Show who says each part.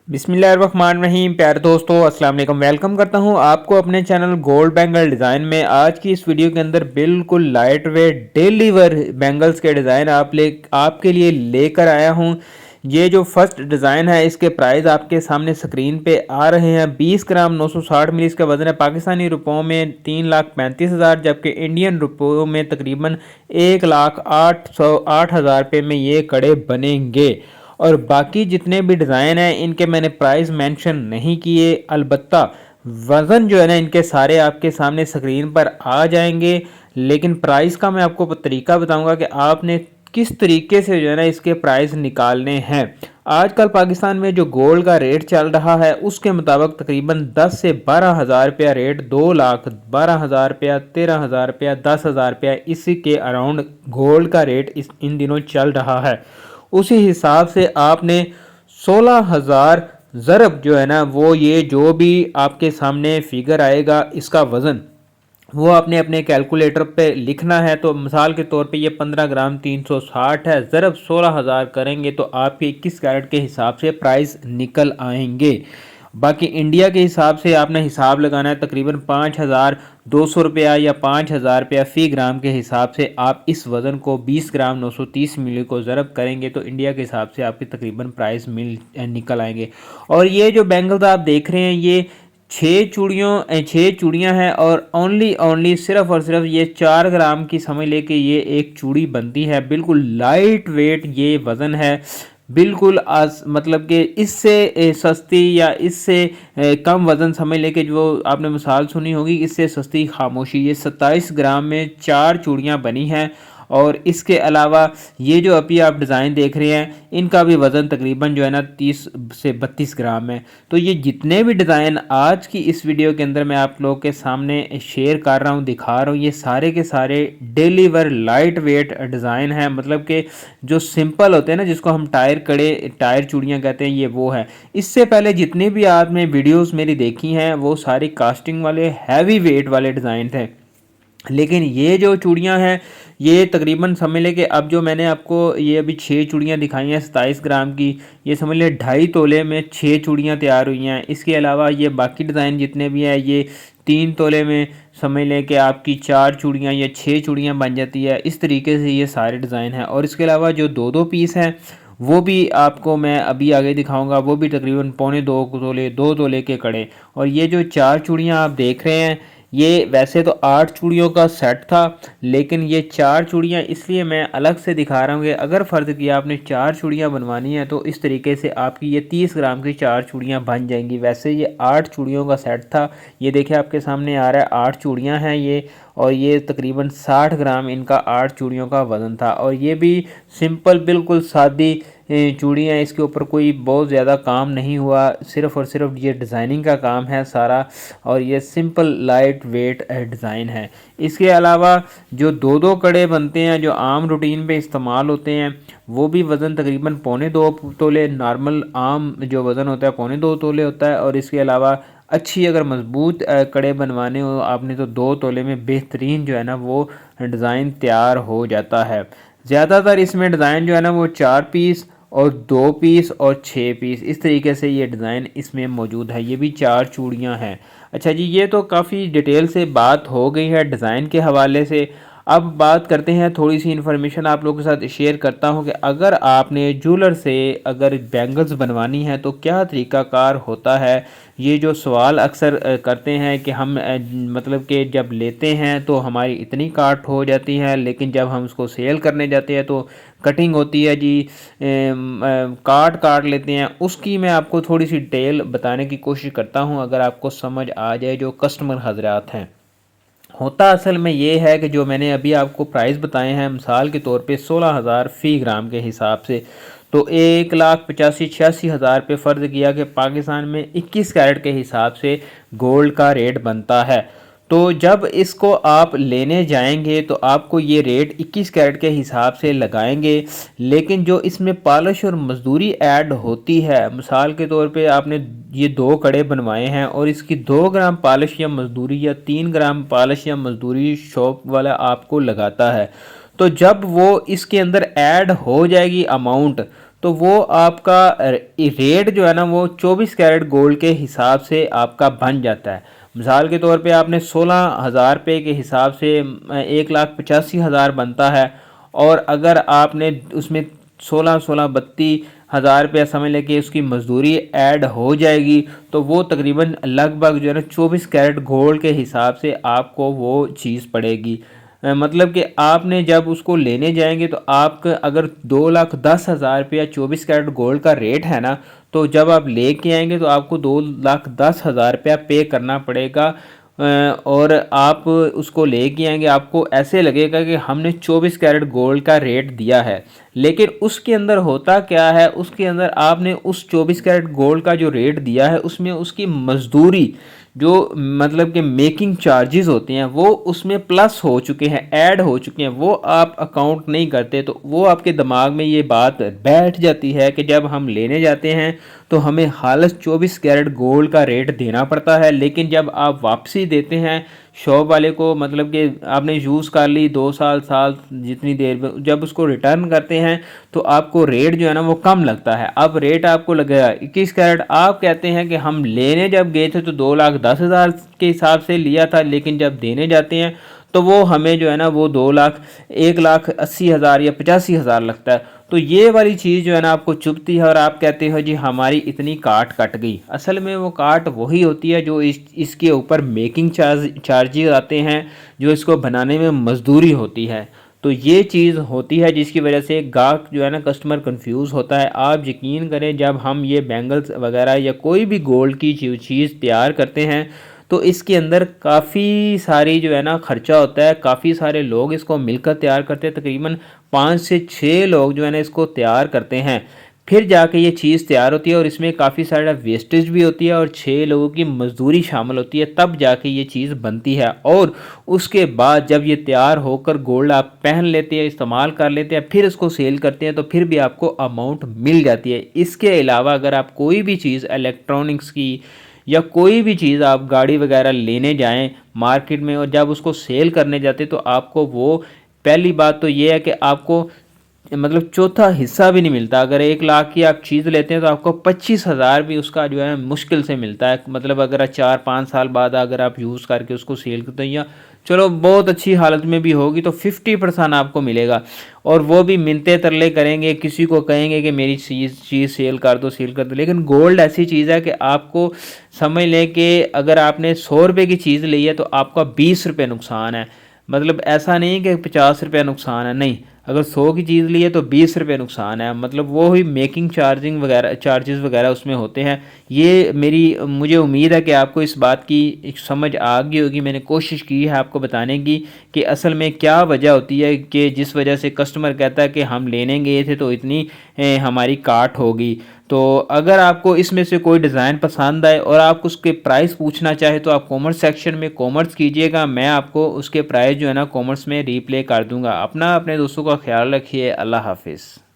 Speaker 1: बिस्मिल्लाहिर्रहमानिर्रहीम। प्यारे दोस्तों, अस्सलाम वालेकुम। वेलकम करता हूं आपको अपने चैनल गोल्ड बैंगल डिज़ाइन में। आज की इस वीडियो के अंदर बिल्कुल light weight daily wear bangles के डिज़ाइन आपके लिए लेकर आया हूं। ये जो फर्स्ट डिज़ाइन है इसके प्राइस आपके सामने स्क्रीन पे आ रहे हैं। 20 ग्राम 960 मिली इसका वजन है। पाकिस्तानी रुपयों में 3,35,000, जबकि इंडियन रुपयों में तकरीबन 1,08,000 रुपये में ये कड़े बनेंगे। और बाकी जितने भी डिज़ाइन हैं इनके मैंने प्राइस मेंशन नहीं किए, अलबत्ता वज़न जो है ना इनके सारे आपके सामने स्क्रीन पर आ जाएंगे। लेकिन प्राइस का मैं आपको तरीका बताऊंगा कि आपने किस तरीके से जो है ना इसके प्राइस निकालने हैं। आजकल पाकिस्तान में जो गोल्ड का रेट चल रहा है उसके मुताबिक तकरीबन 10 से 12,000 रुपया रेट, 2,12,000 रुपया, 13,000 रुपया, 10,000 रुपया, इसी के अराउंड गोल्ड का रेट इन दिनों चल रहा है। उसी हिसाब से आपने 16,000 ज़रब जो है ना वो ये जो भी आपके सामने फिगर आएगा इसका वज़न वो आपने अपने कैलकुलेटर पे लिखना है। तो मिसाल के तौर पे ये 15 ग्राम 360 है, ज़रब 16,000 करेंगे तो आपके 21 कैरेट के हिसाब से प्राइस निकल आएंगे। बाकी इंडिया के हिसाब से आपने हिसाब लगाना है तकरीबन 5,200 रुपया या 5,000 रुपया फ़ी ग्राम के हिसाब से। आप इस वज़न को 20 ग्राम 930 मिली को ज़रब करेंगे तो इंडिया के हिसाब से आपके तकरीबन प्राइस निकल आएंगे। और ये जो बैंगल्स आप देख रहे हैं ये 6 चूड़ियाँ हैं और ओनली सिर्फ और सिर्फ ये 4 ग्राम की समझ ले कि ये एक चूड़ी बनती है। बिल्कुल लाइट वेट ये वज़न है, बिल्कुल मतलब कि इससे सस्ती या इससे कम वज़न समझ ले कि जो आपने मिसाल सुनी होगी इससे सस्ती खामोशी। ये 27 ग्राम में 4 चूड़ियाँ बनी हैं। और इसके अलावा ये जो अभी आप डिज़ाइन देख रहे हैं इनका भी वज़न तकरीबन जो है ना 30 से 32 ग्राम है। तो ये जितने भी डिज़ाइन आज की इस वीडियो के अंदर मैं आप लोगों के सामने शेयर कर रहा हूँ, दिखा रहा हूँ, ये सारे के सारे daily wear light weight design है। मतलब कि जो सिंपल होते हैं ना जिसको हम टायर चूड़ियाँ कहते हैं, ये वो है। इससे पहले जितनी भी आपने वीडियोज़ मेरी देखी हैं वो सारी कास्टिंग वाले हैवी वेट वाले डिज़ाइन थे। लेकिन ये जो चूड़ियाँ हैं ये तकरीबन समझ लें कि अब जो मैंने आपको ये अभी 6 चूड़ियाँ दिखाई हैं 27 ग्राम की, ये समझ लें 2.5 तोले में 6 चूड़ियाँ तैयार हुई हैं। इसके अलावा ये बाकी डिज़ाइन जितने भी हैं ये 3 तोले में समझ लें कि आपकी 4 चूड़ियाँ या 6 चूड़ियाँ बन जाती है। इस तरीके से ये सारे डिज़ाइन हैं। और इसके अलावा जो 2-2 पीस हैं वो भी आपको मैं अभी आगे दिखाऊंगा, वो भी तकरीबन 2.25 तोले 2 तोले के कड़े। और ये जो 4 चूड़ियाँ आप देख रहे हैं ये वैसे तो 8 चूड़ियों का सेट था, लेकिन ये 4 चूड़ियाँ इसलिए मैं अलग से दिखा रहा हूँ कि अगर फ़र्ज़ किया आपने 4 चूड़ियाँ बनवानी है तो इस तरीके से आपकी ये 30 ग्राम की 4 चूड़ियाँ बन जाएंगी। वैसे ये 8 चूड़ियों का सेट था। ये देखिए आपके सामने आ रहा है 8 चूड़ियाँ हैं ये, और ये तकरीबन 60 ग्राम इनका 8 चूड़ियों का वज़न था। और ये भी सिंपल बिल्कुल सादी चूड़ियाँ, इसके ऊपर कोई बहुत ज़्यादा काम नहीं हुआ, सिर्फ़ और सिर्फ ये डिज़ाइनिंग का काम है सारा। और ये सिंपल लाइट वेट डिज़ाइन है। इसके अलावा जो 2-2 कड़े बनते हैं जो आम रूटीन पे इस्तेमाल होते हैं वो भी वज़न तकरीबन 2.25 तोले, नॉर्मल आम जो वज़न होता है 2.25 तोले होता है। और इसके अलावा अच्छी अगर मज़बूत कड़े बनवाने हो आपने तो 2 तोले में बेहतरीन जो है ना वो डिज़ाइन तैयार हो जाता है। ज़्यादातर इसमें डिज़ाइन जो है ना वो 4 पीस और 2 पीस और 6 पीस इस तरीके से ये डिज़ाइन इसमें मौजूद है। ये भी 4 चूड़ियाँ हैं। अच्छा जी, ये तो काफ़ी डिटेल से बात हो गई है डिज़ाइन के हवाले से। अब बात करते हैं, थोड़ी सी इन्फॉर्मेशन आप लोगों के साथ शेयर करता हूं कि अगर आपने ज्वेलर से अगर बैंगल्स बनवानी है तो क्या तरीक़ाकार होता है। ये जो सवाल अक्सर करते हैं कि हम मतलब कि जब लेते हैं तो हमारी इतनी काट हो जाती है, लेकिन जब हम उसको सेल करने जाते हैं तो कटिंग होती है जी, काट लेते हैं। उसकी मैं आपको थोड़ी सी डिटेल बताने की कोशिश करता हूं अगर आपको समझ आ जाए जो कस्टमर हजरात हैं। होता असल में ये है कि जो मैंने अभी आपको प्राइस बताए हैं मिसाल के तौर पे 16,000 फ़ी ग्राम के हिसाब से, तो 1,85,86,000 पे फ़र्ज़ किया कि पाकिस्तान में 21 कैरेट के हिसाब से गोल्ड का रेट बनता है। तो जब इसको आप लेने जाएंगे तो आपको ये रेट 21 कैरेट के हिसाब से लगाएंगे। लेकिन जो इसमें पॉलिश और मज़दूरी ऐड होती है, मिसाल के तौर पे आपने ये 2 कड़े बनवाए हैं और इसकी 2 ग्राम पॉलिश या मज़दूरी या 3 ग्राम पॉलिश या मज़दूरी शॉप वाला आपको लगाता है। तो जब वो इसके अंदर ऐड हो जाएगी अमाउंट, तो वो आपका रेट जो है ना वो 24 कैरेट गोल्ड के हिसाब से आपका बन जाता है। मिसाल के तौर पे आपने 16,000 रुपये के हिसाब से 1,85,000 बनता है। और अगर आपने उसमें 16-16 32 हज़ार रुपया समझ लें कि उसकी मजदूरी ऐड हो जाएगी, तो वो तकरीबन लगभग जो है ना 24 कैरेट गोल्ड के हिसाब से आपको वो चीज़ पड़ेगी। मतलब कि आपने जब उसको लेने जाएंगे तो आपका अगर 2,10,000 रुपया 24 कैरेट गोल्ड का रेट है ना, तो जब आप लेके आएंगे तो आपको 2,10,000 रुपया पे करना पड़ेगा। और आप उसको लेके आएंगे, आपको ऐसे लगेगा कि हमने 24 कैरेट गोल्ड का रेट दिया है। लेकिन उसके अंदर होता क्या है, उसके अंदर आपने उस 24 कैरेट गोल्ड का जो रेट दिया है उसमें उसकी मजदूरी जो मतलब कि मेकिंग चार्जेस होते हैं वो उसमें प्लस हो चुके हैं, ऐड हो चुके हैं, वो आप अकाउंट नहीं करते। तो वो आपके दिमाग में ये बात बैठ जाती है कि जब हम लेने जाते हैं तो हमें हालत 24 कैरेट गोल्ड का रेट देना पड़ता है, लेकिन जब आप वापसी देते हैं शॉप वाले को, मतलब कि आपने यूज़ कर ली 2 साल जितनी देर में, जब उसको रिटर्न करते हैं तो आपको रेट जो है ना वो कम लगता है। अब रेट आपको लगेगा 21 कैरेट। आप कहते हैं कि हम लेने जब गए थे तो 2,10,000 के हिसाब से लिया था, लेकिन जब देने जाते हैं तो वो हमें जो है ना वो 1,80,000 या 85,000 लगता है। तो ये वाली चीज़ जो है ना आपको चुभती है और आप कहते हो जी हमारी इतनी काट कट गई। असल में वो काट वही होती है जो इसके ऊपर मेकिंग चार्जेस आते हैं, जो इसको बनाने में मजदूरी होती है। तो ये चीज़ होती है जिसकी वजह से गाहक जो है ना कस्टमर कंफ्यूज होता है। आप यकीन करें जब हम ये बैंगल्स वगैरह या कोई भी गोल्ड की चीज़ तैयार करते हैं तो इसके अंदर काफ़ी सारी जो है ना ख़र्चा होता है, काफ़ी सारे लोग इसको मिलकर तैयार करते हैं, तकरीबन 5 से 6 लोग जो है ना इसको तैयार करते हैं, फिर जाके ये चीज़ तैयार होती है। और इसमें काफ़ी सारा वेस्टेज भी होती है और 6 लोगों की मजदूरी शामिल होती है, तब जाके ये चीज़ बनती है। और उसके बाद जब ये तैयार होकर गोल्ड आप पहन लेते हैं, इस्तेमाल कर लेते हैं, फिर इसको सेल करते हैं तो फिर भी आपको अमाउंट मिल जाती है। इसके अलावा अगर आप कोई भी चीज़ इलेक्ट्रॉनिक्स की या कोई भी चीज़ आप गाड़ी वगैरह लेने जाएं मार्केट में और जब उसको सेल करने जाते तो आपको वो, पहली बात तो ये है कि आपको मतलब चौथा हिस्सा भी नहीं मिलता। अगर 1 लाख की आप चीज़ लेते हैं तो आपको 25,000 भी उसका जो है मुश्किल से मिलता है। मतलब अगर 4-5 साल बाद अगर आप यूज़ करके उसको सेल करते हैं या चलो बहुत अच्छी हालत में भी होगी तो 50% आपको मिलेगा। और वो भी मिन्नतें तरले करेंगे, किसी को कहेंगे कि मेरी चीज़ सेल कर दो। लेकिन गोल्ड ऐसी चीज़ है कि आपको समझ लें कि अगर आपने 100 रुपये की चीज़ ली है तो आपका 20 रुपये नुकसान है। मतलब ऐसा नहीं कि 50 रुपये नुकसान है, नहीं, अगर 100 की चीज़ ली है तो 20 रुपये नुकसान है। मतलब वो ही मेकिंग चार्जेस वगैरह उसमें होते हैं। ये मुझे उम्मीद है कि आपको इस बात की एक समझ आ गई होगी। मैंने कोशिश की है आपको बताने की कि असल में क्या वजह होती है कि जिस वजह से कस्टमर कहता है कि हम लेने गए थे तो इतनी हमारी काट होगी। तो अगर आपको इसमें से कोई डिज़ाइन पसंद आए और आप उसके प्राइस पूछना चाहे तो आप कॉमर्स सेक्शन में कॉमर्स कीजिएगा, मैं आपको उसके प्राइस जो है ना कॉमर्स में रिप्ले कर दूंगा। अपने दोस्तों का ख्याल रखिए। अल्लाह हाफिज़।